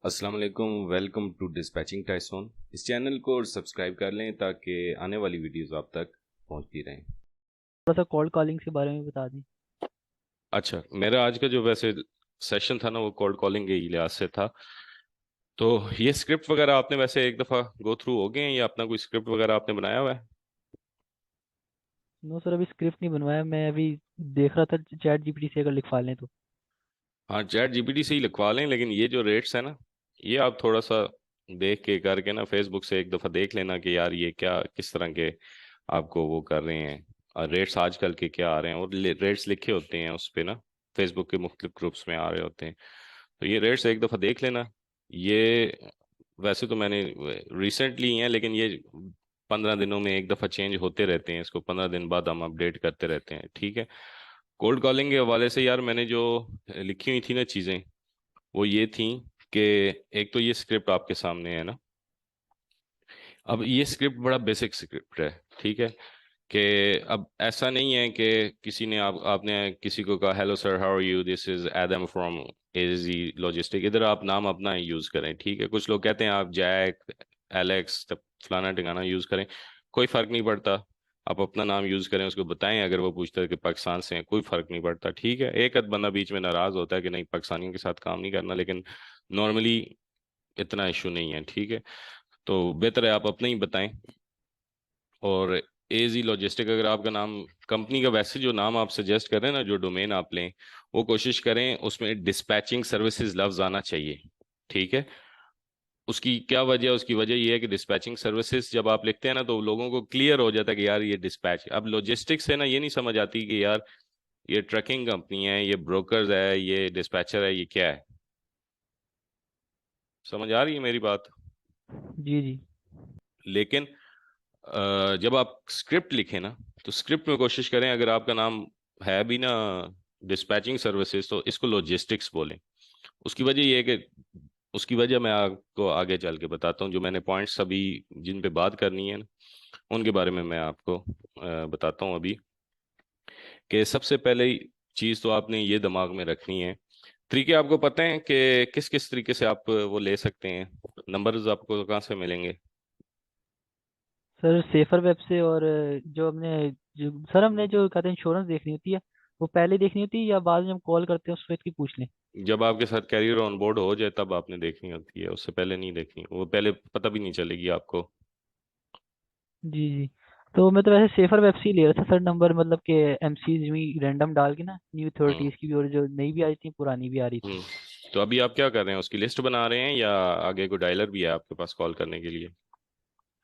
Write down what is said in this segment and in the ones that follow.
अस्सलाम वालेकुम, welcome to dispatching टाइसोन। इस चैनल को सब्सक्राइब कर लें ताकि आने वाली वीडियोस आप तक पहुंचती रहें। थोड़ा सा कोल्ड कॉलिंग के बारे में बता दें। अच्छा, मेरा आज का जो वैसे सेशन था ना वो कोल्ड कॉलिंग के लिहाज से था। तो ये स्क्रिप्ट वगैरह आपने वैसे एक दफ़ा गो थ्रू हो गए हैं या अपना कोई स्क्रिप्ट वगैरह आपने बनाया हुआ है? नो सर, अभी स्क्रिप्ट नहीं बनवाया। मैं अभी देख रहा था चैट जीपीटी से अगर लिखवा लें तो। हाँ, चैट जीपीटी से ही लिखवा लें, लेकिन ये जो रेट्स है ना, ये आप थोड़ा सा देख के करके ना फेसबुक से एक दफ़ा देख लेना कि यार ये क्या किस तरह के आपको वो कर रहे हैं, और रेट्स आजकल के क्या आ रहे हैं, और रेट्स लिखे होते हैं उस पे ना, फेसबुक के मुख्तलिफ ग्रुप्स में आ रहे होते हैं। तो ये रेट्स एक दफ़ा देख लेना। ये वैसे तो मैंने रिसेंटली ही है, लेकिन ये 15 दिनों में एक दफ़ा चेंज होते रहते हैं, इसको 15 दिन बाद हम अपडेट करते रहते हैं, ठीक है। कोल्ड कॉलिंग के हवाले से यार मैंने जो लिखी हुई थी ना चीज़ें, वो ये थी कि एक तो ये स्क्रिप्ट आपके सामने है ना। अब ये स्क्रिप्ट बड़ा बेसिक स्क्रिप्ट है, ठीक है। कि अब ऐसा नहीं है कि किसी ने आपने किसी को कहा hello sir how are you, this is Adam from AG logistic, इधर आप नाम अपना यूज करें, ठीक है। कुछ लोग कहते हैं आप जैक, एलेक्स, फलाना टिकाना यूज करें, कोई फर्क नहीं पड़ता। आप अपना नाम यूज करें, उसको बताएं, अगर वो पूछता है कि पाकिस्तान से हैं, कोई फर्क नहीं पड़ता, ठीक है। एक आध बंदा बीच में नाराज होता है कि नहीं पाकिस्तानियों के साथ काम नहीं करना, लेकिन नॉर्मली इतना इशू नहीं है, ठीक है। तो बेहतर है आप अपना ही बताएं। और एजी लॉजिस्टिक अगर आपका नाम, कंपनी का वैसे जो नाम आप सजेस्ट करें ना, जो डोमेन आप लें, वो कोशिश करें उसमें डिस्पैचिंग सर्विसेज लफ्ज आना चाहिए, ठीक है। उसकी क्या वजह है? उसकी वजह यह है कि डिस्पैचिंग सर्विसेज जब आप लिखते हैं ना, तो लोगों को क्लियर हो जाता है कि यार ये डिस्पैच। अब लॉजिस्टिक्स है ना, ये नहीं समझ आती कि यार ये ट्रकिंग कंपनी है, ये ब्रोकर्स है, ये डिस्पैचर है, ये क्या है। समझ आ रही है मेरी बात? जी जी। लेकिन जब आप स्क्रिप्ट लिखें ना, तो स्क्रिप्ट में कोशिश करें, अगर आपका नाम है भी ना डिस्पैचिंग सर्विसेज, तो इसको लॉजिस्टिक्स बोलें। उसकी वजह ये है कि उसकी वजह मैं आपको आगे चल के बताता हूँ। जो मैंने पॉइंट्स अभी जिन पे बात करनी है ना, उनके बारे में मैं आपको बताता हूँ अभी। कि सबसे पहले चीज़ तो आपने ये दिमाग में रखनी है, तरीके आपको पता है कि किस किस तरीके से आप वो ले सकते हैं, नंबर्स आपको कहाँ से मिलेंगे? सर सेफर वेब से, और जो हमने जो सर हमने जो कहते हैं इंश्योरेंस देखनी होती है, वो पहले देखनी होती है या बाद में हम कॉल करते हैं उस वक्त की पूछ लें? जब आपके साथ कैरियर ऑन बोर्ड हो जाए तब आपने देखनी होती है, उससे पहले नहीं देखनी, वो पहले पता भी नहीं चलेगी आपको। जी जी। तो मैं तो वैसे सेफर वेब से ही ले रहा था सर नंबर, मतलब कि एमसीज में रैंडम डाल के ना, न्यू हम्म। अथॉरिटीज़ की भी, और जो नई भी आ रही थी पुरानी भी आ रही थी। हम्म। तो अभी आप क्या कर रहे हैं, उसकी लिस्ट बना रहे हैं या आगे को डायलर भी है आपके पास कॉल करने के लिए?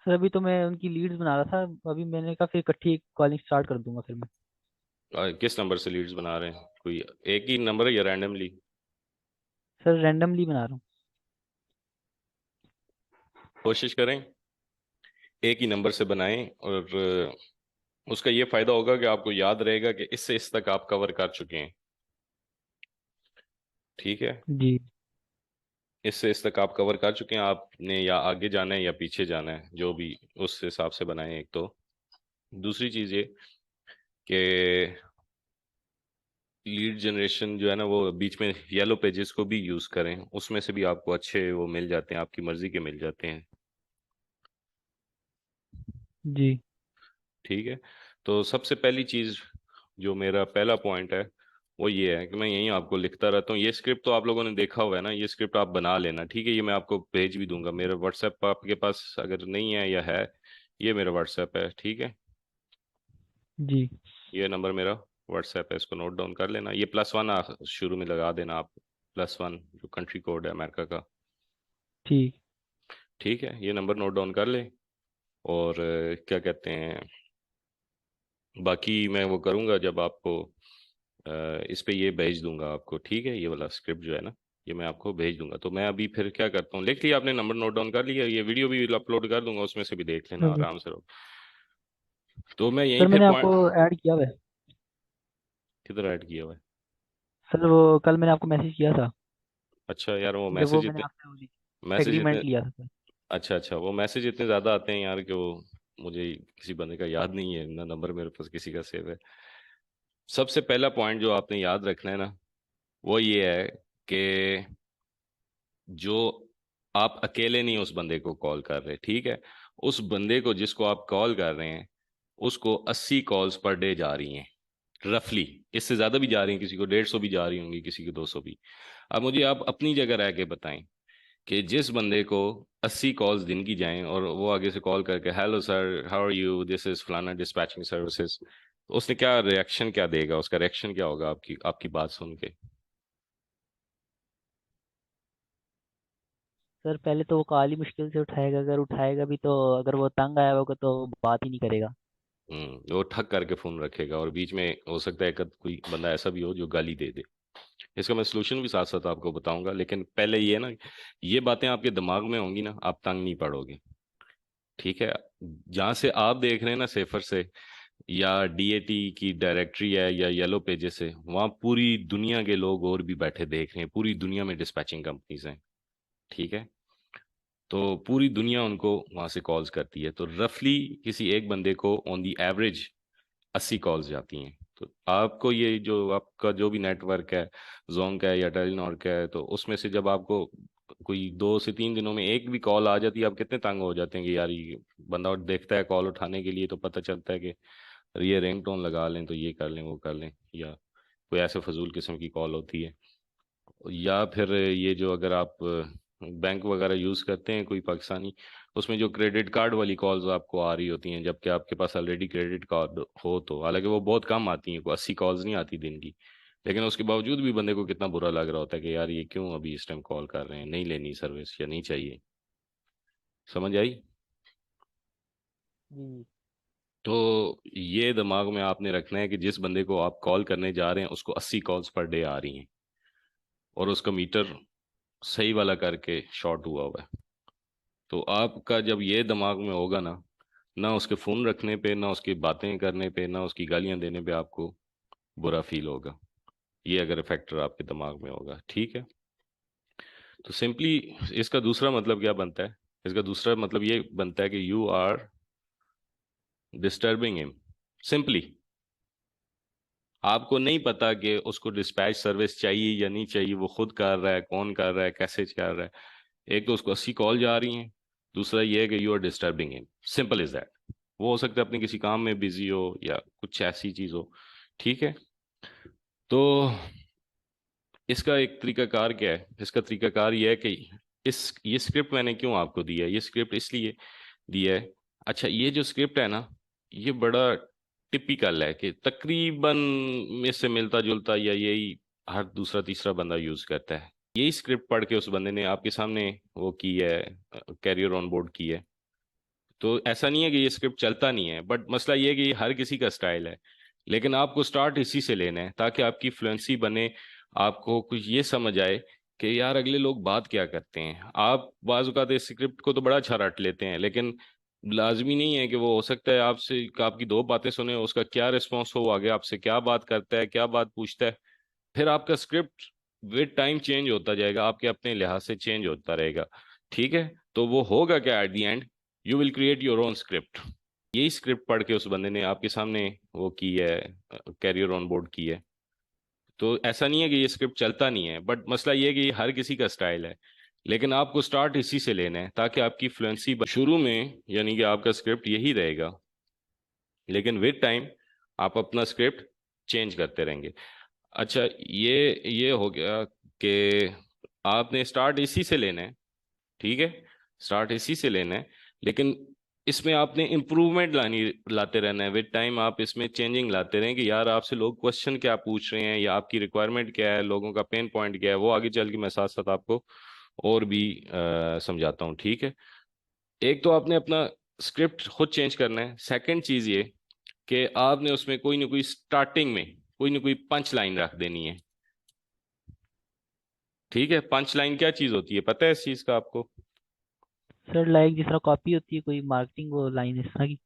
सर अभी तो मैं उनकी लीड्स बना रहा था, अभी मैंने कहा फिर इकट्ठी कॉलिंग स्टार्ट कर दूंगा फिर मैं। किस नंबर से लीड्स बना रहे हैं, कोई एक ही नंबर है या रैंडमली? सर रैंडमली बना रहा हूँ। कोशिश करें एक ही नंबर से बनाएं, और उसका ये फायदा होगा कि आपको याद रहेगा कि इससे इस तक आप कवर कर चुके हैं, ठीक है। जी इससे इस तक आप कवर कर चुके हैं, आपने या आगे जाना है या पीछे जाना है, जो भी उस हिसाब से बनाएं एक तो। दूसरी चीज़ ये कि लीड जनरेशन जो है ना, वो बीच में येलो पेजेस को भी यूज़ करें, उसमें से भी आपको अच्छे वो मिल जाते हैं, आपकी मर्जी के मिल जाते हैं, जी। ठीक है। तो सबसे पहली चीज़, जो मेरा पहला पॉइंट है, वो ये है कि मैं यहीं आपको लिखता रहता हूँ। ये स्क्रिप्ट तो आप लोगों ने देखा हुआ है ना, ये स्क्रिप्ट आप बना लेना, ठीक है। ये मैं आपको भेज भी दूंगा, मेरा व्हाट्सएप आपके पास अगर नहीं है या है, ये मेरा व्हाट्सएप है, ठीक है। जी ये नंबर मेरा व्हाट्सएप है, इसको नोट डाउन कर लेना। ये +1 शुरू में लगा देना आप, +1 जो कंट्री कोड है अमेरिका का, ठीक। ठीक है। ये नंबर नोट डाउन कर ले। और क्या कहते हैं, बाकी मैं वो करूँगा जब आपको इस पे ये भेज दूंगा आपको, ठीक है। ये वाला स्क्रिप्ट जो है ना, ये मैं आपको भेज दूंगा। तो मैं अभी फिर क्या करता हूँ, लिख लिया आपने, नंबर नोट डाउन कर लिया, ये वीडियो भी अपलोड कर दूंगा, उसमें से भी देख लेना सर आराम से रहो। तो मैं यहीं सर फिर मैंने आपको पॉइंट, ऐड किया हुआ है। किधर ऐड किया हुआ है? सर वो कल मैंने आपको मैसेज किया था, अच्छा यार, वो जब वो मैसेज मैंने इतने, आपसे वो मैसेज इतने, एग्रीमेंट लिया था सर। अच्छा अच्छा, वो मैसेज इतने ज़्यादा आते हैं यार कि वो मुझे किसी बंदे का याद नहीं है ना, नंबर मेरे पास किसी का सेव है। सबसे पहला पॉइंट जो आपने याद रखना है ना, वो ये है कि जो आप अकेले नहीं उस बंदे को कॉल कर रहे, ठीक है। उस बंदे को जिसको आप कॉल कर रहे हैं, उसको 80 कॉल्स पर डे जा रही हैं रफली। इससे ज्यादा भी जा रही हैं, किसी को 150 भी जा रही होंगी, किसी को 200 भी। अब मुझे आप अपनी जगह रह के बताएं कि जिस बंदे को 80 कॉल्स दिन की जाएं और वो आगे से कॉल करके hello sir how are you, this is फलाना डिस्पैचिंग सर्विसेज, तो उसने क्या रिएक्शन, क्या देगा, उसका रिएक्शन क्या होगा आपकी आपकी बात सुन के? सर पहले तो वो कॉल ही मुश्किल से उठाएगा, अगर उठाएगा भी तो अगर वो तंग आया होगा तो बात ही नहीं करेगा। वो ठग करके फोन रखेगा, और बीच में हो सकता है कोई बंदा ऐसा भी हो जो गाली दे दे। इसका मैं सोल्यूशन भी साथ साथ आपको बताऊंगा, लेकिन पहले ये ना, ये बातें आपके दिमाग में होंगी ना, आप तंग नहीं पड़ोगे, ठीक है। जहां से आप देख रहे हैं ना सेफर से, या डीएटी की डायरेक्टरी है, या येलो पेजेस है, वहां पूरी दुनिया के लोग और भी बैठे देख रहे हैं, पूरी दुनिया में डिस्पैचिंग कंपनीज हैं, ठीक है। तो पूरी दुनिया उनको वहां से कॉल्स करती है, तो रफली किसी एक बंदे को ऑन दी एवरेज 80 कॉल्स जाती हैं। तो आपको ये जो आपका जो भी नेटवर्क है, जोंग का है या टेलीनॉर का है, तो उसमें से जब आपको कोई 2 से 3 दिनों में एक भी कॉल आ जाती है, आप कितने तंग हो जाते हैं कि यार ये बंदा देखता है कॉल उठाने के लिए, तो पता चलता है कि ये रिंगटोन लगा लें, तो ये कर लें वो कर लें, या कोई ऐसे फजूल किस्म की कॉल होती है। या फिर ये जो अगर आप बैंक वगैरह यूज़ करते हैं कोई पाकिस्तानी, उसमें जो क्रेडिट कार्ड वाली कॉल्स आपको आ रही होती हैं, जबकि आपके पास ऑलरेडी क्रेडिट कार्ड हो, तो हालांकि वो बहुत कम आती हैं, कोई 80 कॉल्स नहीं आती दिन की, लेकिन उसके बावजूद भी बंदे को कितना बुरा लग रहा होता है कि यार ये क्यों अभी इस टाइम कॉल कर रहे हैं, नहीं लेनी सर्विस या नहीं चाहिए। समझ आई? जी। तो ये दिमाग में आपने रखना है कि जिस बंदे को आप कॉल करने जा रहे हैं उसको 80 कॉल्स पर डे आ रही हैं, और उसका मीटर सही वाला करके शॉर्ट हुआ हुआ है। तो आपका जब ये दिमाग में होगा ना, ना उसके फोन रखने पे, ना उसकी बातें करने पे, ना उसकी गालियां देने पे आपको बुरा फील होगा। ये अगर फैक्टर आपके दिमाग में होगा, ठीक है। तो सिंपली इसका दूसरा मतलब क्या बनता है? इसका दूसरा मतलब ये बनता है कि you are disturbing him. Simply आपको नहीं पता कि उसको डिस्पैच सर्विस चाहिए या नहीं चाहिए, वो खुद कर रहा है, कौन कर रहा है, कैसे कर रहा है। एक तो उसको 80 कॉल जा रही हैं, दूसरा ये है कि you are disturbing him. Simple is that. वो हो सकता है अपने किसी काम में बिजी हो या कुछ ऐसी चीज हो, ठीक है। तो इसका एक तरीकाकार क्या है? इसका तरीकाकार ये है कि इस ये स्क्रिप्ट मैंने क्यों आपको दिया है, ये स्क्रिप्ट इसलिए दिया है। अच्छा, ये जो स्क्रिप्ट है ना, ये बड़ा टिपिकल है कि तकरीबन इससे मिलता जुलता या यही हर दूसरा तीसरा बंदा यूज करता है। यही स्क्रिप्ट पढ़ के उस बंदे ने आपके सामने वो की है, कैरियर ऑन बोर्ड की है। तो ऐसा नहीं है कि ये स्क्रिप्ट चलता नहीं है, बट मसला ये है कि ये हर किसी का स्टाइल है। लेकिन आपको स्टार्ट इसी से लेना है ताकि आपकी फ्लुएंसी बने, आपको कुछ ये समझ आए कि यार अगले लोग बात क्या करते हैं। आप बाज़ औक़ात इस स्क्रिप्ट को तो बड़ा अच्छा रट लेते हैं, लेकिन लाजमी नहीं है कि वो, हो सकता है आपसे आपकी दो बातें सुने, उसका क्या रिस्पॉन्स हो, आगे आपसे क्या बात करता है, क्या बात पूछता है। फिर आपका स्क्रिप्ट विद टाइम चेंज होता जाएगा, आपके अपने लिहाज से चेंज होता रहेगा, ठीक है। तो वो होगा क्या at the end? You will create your own script. यही स्क्रिप्ट पढ़ के उस बंदे ने आपके सामने वो की है, कैरियर ऑन बोर्ड की है। तो ऐसा नहीं है कि ये स्क्रिप्ट चलता नहीं है, बट मसला ये है कि ये हर किसी का स्टाइल है। लेकिन आपको स्टार्ट इसी से लेना है ताकि आपकी फ्लुएंसी शुरू में, यानी कि आपका स्क्रिप्ट यही रहेगा, लेकिन विद टाइम आप अपना स्क्रिप्ट चेंज करते रहेंगे। अच्छा, ये हो गया कि आपने स्टार्ट इसी से लेना है, ठीक है। स्टार्ट इसी से लेना है, लेकिन इसमें आपने इम्प्रूवमेंट लाते रहना है। विद टाइम आप इसमें चेंजिंग लाते रहें कि यार आपसे लोग क्वेश्चन क्या पूछ रहे हैं, या आपकी रिक्वायरमेंट क्या है, लोगों का पेन पॉइंट क्या है, वो आगे चल के मैं साथ साथ आपको और भी समझाता हूँ, ठीक है। एक तो आपने अपना स्क्रिप्ट खुद चेंज करना है। सेकंड चीज ये कि आपने उसमें कोई ना कोई स्टार्टिंग में कोई ना कोई पंच लाइन रख देनी है, ठीक है। पंच लाइन क्या चीज होती है, पता है इस चीज का आपको? सर लाइक जिस तरह कॉपी होती है कोई मार्केटिंग वो लाइन इस तरह की।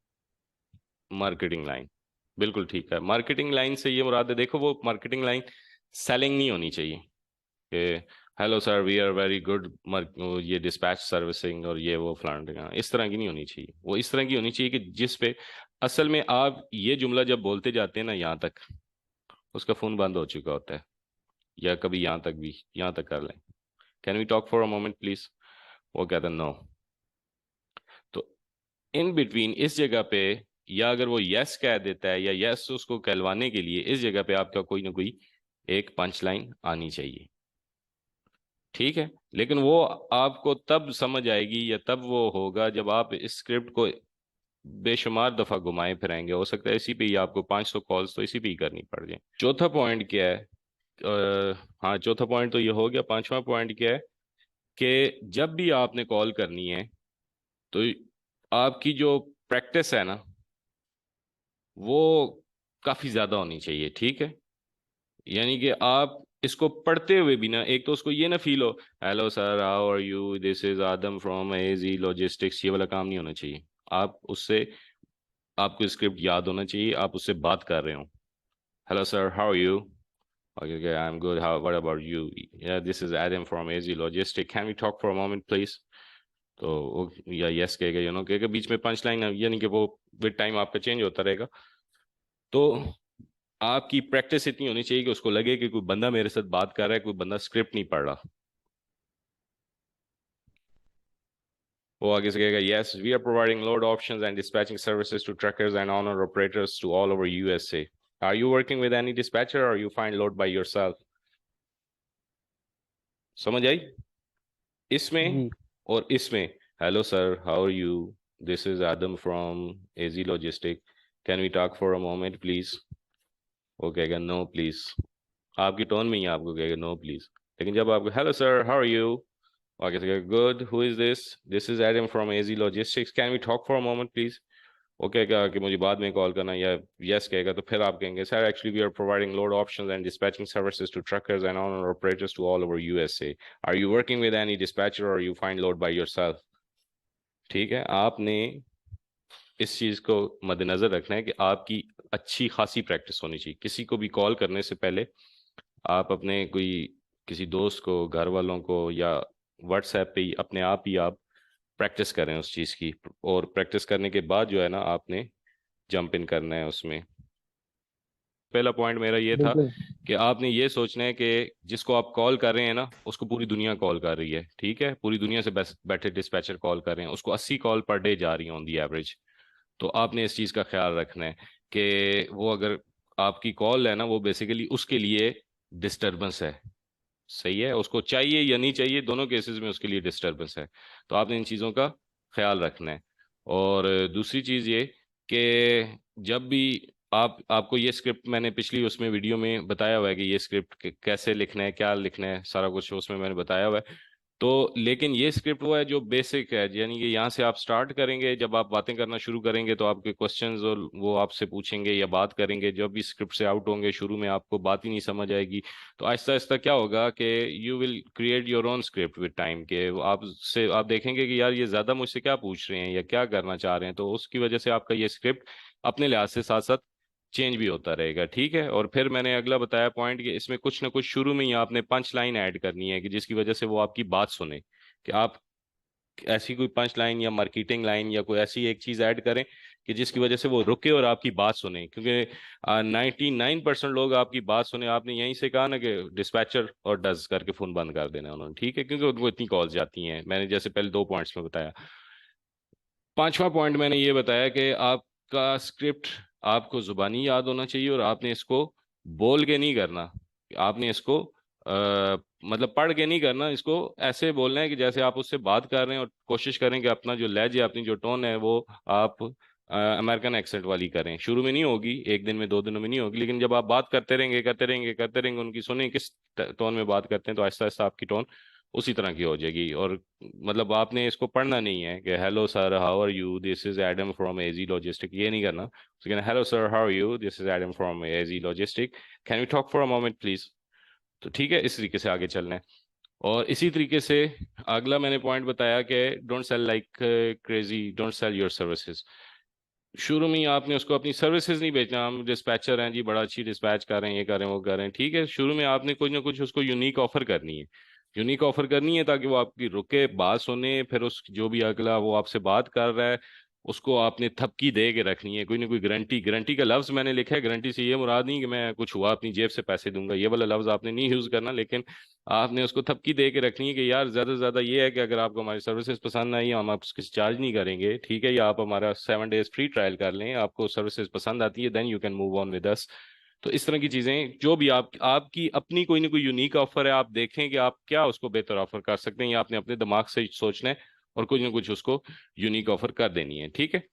मार्केटिंग लाइन, बिल्कुल ठीक है। मार्केटिंग लाइन से ये मुराद है, देखो वो मार्केटिंग लाइन सेलिंग नहीं होनी चाहिए कि hello sir we are very good, ये डिस्पैच सर्विसिंग और ये वो फलाना, इस तरह की नहीं होनी चाहिए। वो इस तरह की होनी चाहिए कि जिस पे असल में आप ये जुमला जब बोलते जाते हैं ना, यहाँ तक उसका फोन बंद हो चुका होता है, या कभी यहाँ तक भी, यहाँ तक कर लें। Can we talk for a moment please? वो कहता नो। तो इन बिटवीन इस जगह पे, या अगर वो यस कह देता है या यस उसको कहलवाने के लिए इस जगह पे आपका कोई ना कोई एक पंच लाइन आनी चाहिए। ठीक है, लेकिन वो आपको तब समझ आएगी या तब वो होगा जब आप इस स्क्रिप्ट को बेशुमार दफा घुमाए फिराएंगे। हो सकता है इसी पे ही आपको 500 कॉल्स तो इसी पे ही करनी पड़ जाए। चौथा पॉइंट क्या है? हाँ, चौथा पॉइंट तो ये हो गया। पांचवा पॉइंट क्या है कि जब भी आपने कॉल करनी है तो आपकी जो प्रैक्टिस है ना, वो काफी ज्यादा होनी चाहिए। ठीक है, यानी कि आप इसको पढ़ते हुए भी ना, एक तो उसको ये ना फील हो, hello sir how are you, this is Adam from AG logistics, ये वाला काम नहीं होना चाहिए। आप उससे, आपको स्क्रिप्ट याद होना चाहिए, आप उससे बात कर रहे हो। Hello sir how are you, okay, I'm good, how what about you? Yeah, this is Adam from AZ Logistic, can we talk for a moment please? तो या यस कहेगा, कहेगा, बीच में पंच लाइन, यानी कि वो विद टाइम आपका change होता रहेगा। तो आपकी प्रैक्टिस इतनी होनी चाहिए कि उसको लगे कि कोई बंदा मेरे साथ बात कर रहा है, कोई बंदा स्क्रिप्ट नहीं पढ़ रहा। वो आगे से कहेगा, yes we are providing load options and dispatching services to truckers and owner operators to all over USA. Are you working with any dispatcher or you find load by yourself? समझ आई? इसमें जी। और इसमें, hello sir how are you, this is Adam from AG logistic, can we talk for a moment please? वो कहेगा no please. आपकी tone में ही आपको कहेगा नो प्लीज। लेकिन जब आपको hello sir how are you, आगे से कहेगा good, who is this, this is Adam from AG logistics, can we talk for a moment please? वो कहेगा कि मुझे बाद में कॉल करना, या यस कहेगा तो फिर आप कहेंगे, sir actually we are providing load options and dispatching services to truckers and owner operators to all over USA. Are you working with any dispatcher or you find load by yourself? ठीक है, आपने इस चीज को मद्देनजर रखना है कि आपकी अच्छी खासी प्रैक्टिस होनी चाहिए। किसी को भी कॉल करने से पहले आप अपने कोई किसी दोस्त को, घर वालों को, या व्हाट्सएप पे ही अपने आप ही आप प्रैक्टिस करें उस चीज़ की। और प्रैक्टिस करने के बाद जो है ना, आपने जंप इन करना है उसमें। पहला पॉइंट मेरा ये था बिल्कुल। कि आपने ये सोचना है कि जिसको आप कॉल कर रहे हैं ना, उसको पूरी दुनिया कॉल कर रही है। ठीक है, पूरी दुनिया से बैठे डिस्पैचर कॉल कर रहे हैं, उसको 80 कॉल पर डे जा रही है ऑन दी एवरेज। तो आपने इस चीज़ का ख्याल रखना है कि वो अगर आपकी कॉल है ना, वो बेसिकली उसके लिए डिस्टरबेंस है। सही है, उसको चाहिए या नहीं चाहिए, दोनों केसेस में उसके लिए डिस्टरबेंस है। तो आपने इन चीज़ों का ख्याल रखना है। और दूसरी चीज़ ये कि जब भी आपको ये स्क्रिप्ट, मैंने पिछली उसमें वीडियो में बताया हुआ है कि ये स्क्रिप्ट कैसे लिखना है, क्या लिखना है, सारा कुछ उसमें मैंने बताया हुआ है। तो लेकिन ये स्क्रिप्ट वो है जो बेसिक है, यानी कि यहाँ से आप स्टार्ट करेंगे, जब आप बातें करना शुरू करेंगे तो आपके क्वेश्चंस और वो आपसे पूछेंगे या बात करेंगे। जब भी स्क्रिप्ट से आउट होंगे, शुरू में आपको बात ही नहीं समझ आएगी, तो आहिस्ता आहिस्ता क्या होगा कि you will create your own script with time, के आप देखेंगे कि यार ये ज़्यादा मुझसे क्या पूछ रहे हैं या क्या करना चाह रहे हैं, तो उसकी वजह से आपका ये स्क्रिप्ट अपने लिहाज से साथ साथ चेंज भी होता रहेगा। ठीक है, और फिर मैंने अगला बताया पॉइंट कि इसमें कुछ ना कुछ शुरू में ही आपने पंच लाइन ऐड करनी है कि जिसकी वजह से वो आपकी बात सुने। कि आप ऐसी कोई पंच लाइन या मार्केटिंग लाइन या कोई ऐसी एक चीज ऐड करें कि जिसकी वजह से वो रुके और आपकी बात सुने, क्योंकि 99% लोग आपकी बात सुने। आपने यहीं से कहा ना कि डिस्पैचर और डज करके फोन बंद कर देना उन्होंने। ठीक है, क्योंकि उनको इतनी कॉल्स जाती हैं। मैंने जैसे पहले दो पॉइंट्स में बताया। पांचवा पॉइंट मैंने ये बताया कि आपका स्क्रिप्ट आपको जुबानी याद होना चाहिए और आपने इसको बोल के नहीं करना। आपने इसको मतलब पढ़ के नहीं करना, इसको ऐसे बोलना है कि जैसे आप उससे बात कर रहे हैं। और कोशिश करें कि अपना जो लहजे, अपनी जो टोन है, वो आप अमेरिकन एक्सेंट वाली करें। शुरू में नहीं होगी, एक दिन में दो दिनों में नहीं होगी, लेकिन जब आप बात करते रहेंगे करते रहेंगे करते रहेंगे, उनकी सुने किस टोन में बात करते हैं, तो आहिस्ता आहिस्ता आपकी टोन उसी तरह की हो जाएगी। और मतलब आपने इसको पढ़ना नहीं है कि hello sir how are you, this is Adam from AG logistic, ये नहीं करना। तो कहना hello sir how are you, this is Adam from AG logistic, can we talk for a moment please? तो ठीक है, इस तरीके से आगे चलना है। और इसी तरीके से अगला मैंने पॉइंट बताया कि don't sell like crazy, don't sell your services. शुरू में ही आपने उसको अपनी सर्विसेज नहीं बेचना। हम डिस्पैचर हैं जी, बड़ा अच्छी डिस्पैच कर रहे हैं, ये कर रहे हैं वो कर रहे हैं। ठीक है, शुरू में आपने कुछ ना कुछ उसको यूनिक ऑफर करनी है। यूनिक ऑफर करनी है ताकि वो आपकी रुके, बात सुने, फिर उस जो भी अगला वो आपसे बात कर रहा है उसको आपने थपकी दे के रखनी है, कोई ना कोई गारंटी, गारंटी का लफ्ज मैंने लिखा है, गारंटी से ये मुराद नहीं कि मैं कुछ हुआ अपनी जेब से पैसे दूंगा, ये वाला लफ्ज आपने नहीं यूज करना, लेकिन आपने उसको थपकी दे के रखनी है कि यार ज्यादा से ज्यादा ये है कि अगर आपको हमारी सर्विसेज पसंद आई, हम आपको किसी चार्ज नहीं करेंगे, ठीक है, या आप हमारा 7 डेज फ्री ट्रायल कर लें, आपको सर्विसेज पसंद आती है, then you can move on with us. तो इस तरह की चीजें, जो भी आपकी अपनी कोई ना कोई यूनिक ऑफर है, आप देखें कि आप क्या उसको बेहतर ऑफर कर सकते हैं, या आपने अपने दिमाग से सोचना है और कुछ ना कुछ उसको यूनिक ऑफर कर देनी है, ठीक है।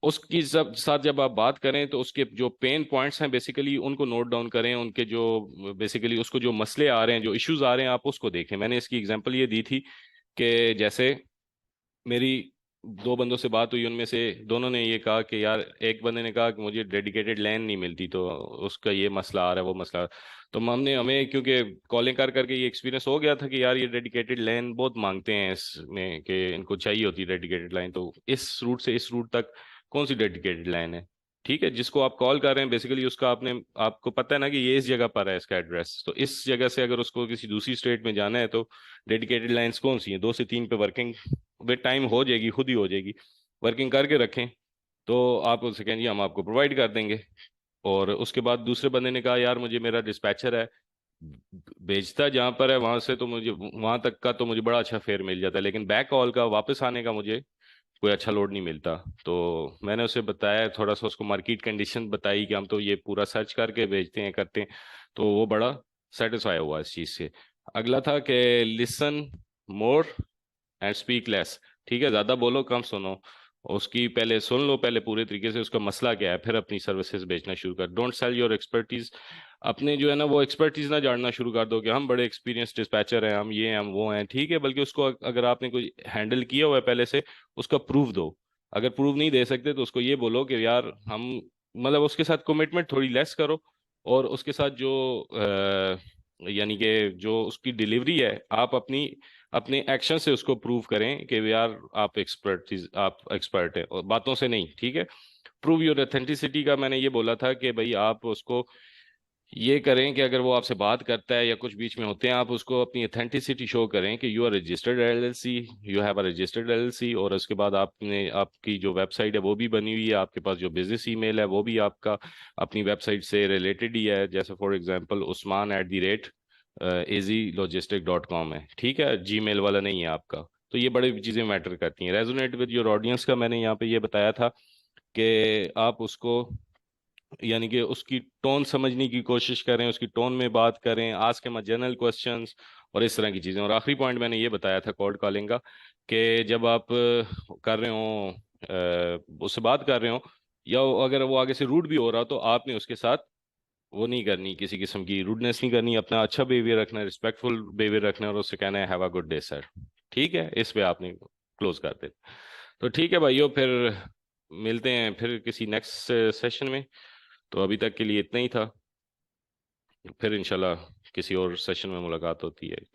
उसकी सब साथ जब आप बात करें तो उसके जो पेन पॉइंट्स हैं बेसिकली उनको नोट डाउन करें, उनके जो बेसिकली उसको जो मसले आ रहे हैं, जो इश्यूज आ रहे हैं, आप उसको देखें। मैंने इसकी एग्जांपल ये दी थी कि जैसे मेरी दो बंदों से बात हुई, उनमें से दोनों ने ये कहा कि यार, एक बंदे ने कहा कि मुझे डेडिकेटेड लैन नहीं मिलती, तो उसका ये मसला आ रहा है, वो मसला आ रहा है। तो हमने हमें क्योंकि कॉलिंग कर करके ये एक्सपीरियंस हो गया था कि यार ये डेडिकेटेड लैन बहुत मांगते हैं इसमें, कि इनको चाहिए होती है डेडिकेटेड लाइन, तो इस रूट से इस रूट तक कौन सी डेडिकेटेड लाइन है, ठीक है, जिसको आप कॉल कर रहे हैं बेसिकली उसका आपको पता है ना कि ये इस जगह पर है इसका एड्रेस, तो इस जगह से अगर उसको किसी दूसरी स्टेट में जाना है तो डेडिकेटेड लाइंस कौन सी हैं, 2 से 3 पे वर्किंग विद टाइम हो जाएगी, खुद ही हो जाएगी, वर्किंग करके रखें, तो आप उससे कहें जी हम आपको प्रोवाइड कर देंगे। और उसके बाद दूसरे बंदे ने कहा यार मुझे मेरा डिस्पैचर है, भेजता जहाँ पर है वहां से तो मुझे वहां तक का तो मुझे बड़ा अच्छा फेयर मिल जाता है, लेकिन बैक कॉल का वापस आने का मुझे कोई अच्छा लोड नहीं मिलता। तो मैंने उसे बताया, थोड़ा सा उसको मार्केट कंडीशन बताई कि हम तो ये पूरा सर्च करके भेजते हैं, करते हैं, तो वो बड़ा सेटिस्फाई हुआ इस चीज़ से। अगला था कि listen more and speak less, ठीक है, ज्यादा बोलो कम सुनो, उसकी पहले सुन लो, पहले पूरे तरीके से उसका मसला क्या है, फिर अपनी सर्विसेज बेचना शुरू कर। डोंट सेल योर एक्सपर्टीज, अपने जो है ना वो एक्सपर्टीज ना जानना शुरू कर दो कि हम बड़े एक्सपीरियंस डिस्पैचर हैं, हम ये हैं हम वो हैं, ठीक है, बल्कि उसको अगर आपने कोई हैंडल किया हुआ है पहले से, उसका प्रूफ दो। अगर प्रूफ नहीं दे सकते तो उसको ये बोलो कि यार हम, मतलब उसके साथ कमिटमेंट थोड़ी लेस करो, और उसके साथ जो यानी कि जो उसकी डिलीवरी है, आप अपनी अपने एक्शन से उसको प्रूव करें कि यार आप एक्सपर्ट है, और बातों से नहीं, ठीक है। प्रूव योर ऑथेंटिसिटी का मैंने ये बोला था कि भाई आप उसको ये करें कि अगर वो आपसे बात करता है या कुछ बीच में होते हैं, आप उसको अपनी ऑथेंटिसिटी शो करें कि you are registered LLC, you have a registered LLC, और उसके बाद आपने आपकी जो वेबसाइट है वो भी बनी हुई है, आपके पास जो बिजनेस ईमेल है वो भी आपका अपनी वेबसाइट से रिलेटेड ही है, जैसे for example usman@the rate easylogistic.com है, ठीक है, जीमेल वाला नहीं है आपका। तो ये बड़ी चीज़ें मैटर करती हैं। रेजोनेट विद योर ऑडियंस का मैंने यहाँ पे ये बताया था कि आप उसको यानी कि उसकी टोन समझने की कोशिश करें, उसकी टोन में बात करें, आस्क हिम जनरल क्वेश्चंस और इस तरह की चीज़ें। और आखिरी पॉइंट मैंने ये बताया था कोल्ड कॉलिंग का, कि जब आप कर रहे हो, उससे बात कर रहे हो, या अगर वो आगे से रूड भी हो रहा हो, तो आपने उसके साथ वो नहीं करनी, किसी किस्म की रूडनेस नहीं करनी, अपना अच्छा बिहेवियर रखना है, रिस्पेक्टफुल बिहेवियर रखना है, और उससे कहना है have a good day sir, ठीक है, इस पे आपने क्लोज कर दे। तो ठीक है भाइयों, फिर मिलते हैं फिर किसी नेक्स्ट सेशन में। तो अभी तक के लिए इतना ही था, फिर इंशाल्लाह किसी और सेशन में मुलाकात होती है।